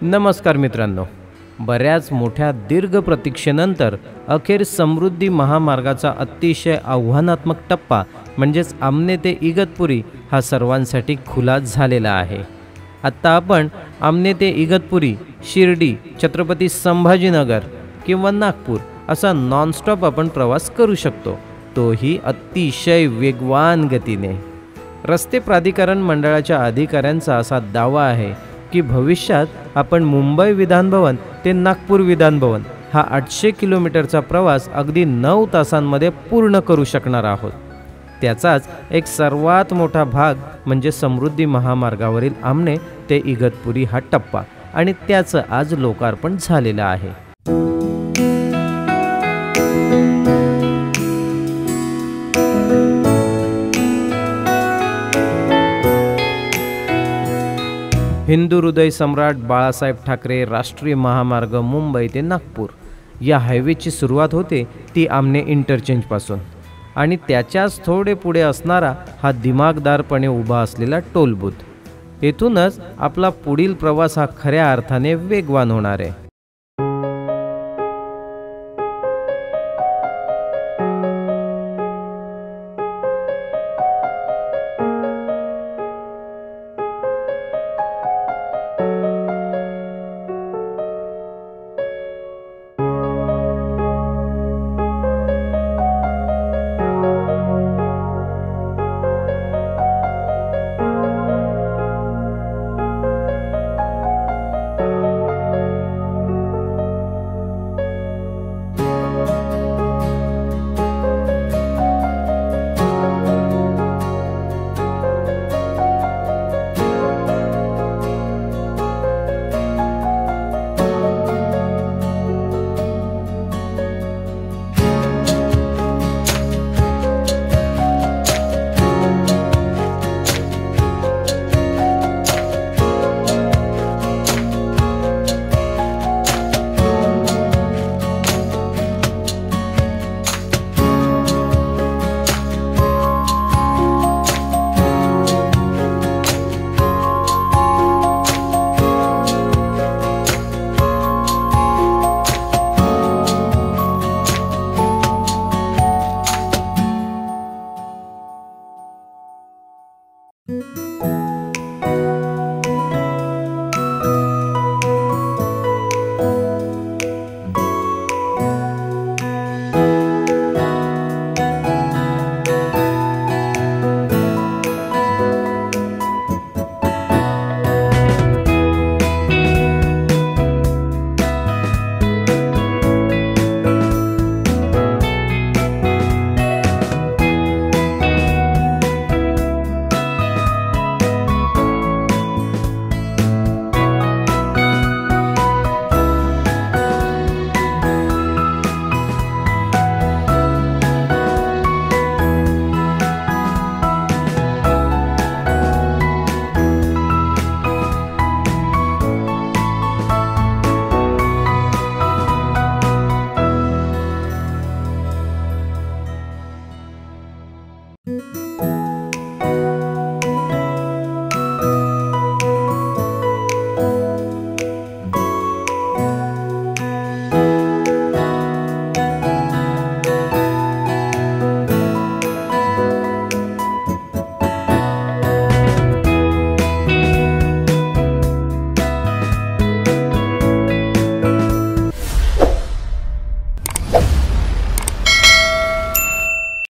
नमस्कार मित्रांनो, बऱ्याच मोठ्या दीर्घ प्रतीक्षेनंतर अखेर समृद्धी महामार्गाचा अतिशय आव्हानात्मक टप्पा म्हणजेच आमने ते इगतपुरी हा सर्वांसाठी खुला झालेला आहे। आत्ता आपण आमने ते इगतपुरी, शिर्डी, छत्रपती संभाजीनगर किंवा नागपूर असा नॉनस्टॉप आपण प्रवास करू शकतो, तोही अतिशय वेगवान गतीने। रस्ते प्राधिकरण मंडळाच्या अधिकाऱ्यांचा असा दावा आहे की भविष्यात आपण मुंबई विधान भवन ते नागपूर विधान भवन हा 800 किलोमीटरचा प्रवास अगदी 9 तासांमध्ये पूर्ण करू शकणार आहोत। त्याचाच एक सर्वात मोठा भाग म्हणजे समृद्धी महामार्गावरील आमने ते इगतपुरी हा टप्पा, आणि त्याचं आज लोकार्पण झालेलं आहे। हिंदू हृदय सम्राट बाळासाहेब ठाकरे राष्ट्रीय महामार्ग मुंबई ते नागपूर या हायवेची सुरुवात होते ती आमने इंटरचेंजपासून, आणि त्याच्याच थोडे पुढे असणारा हा दिमागदारपणे उभा असलेला टोल बूथ। येथूनच आपला पुढील प्रवास हा खऱ्या अर्थाने वेगवान होणार आहे।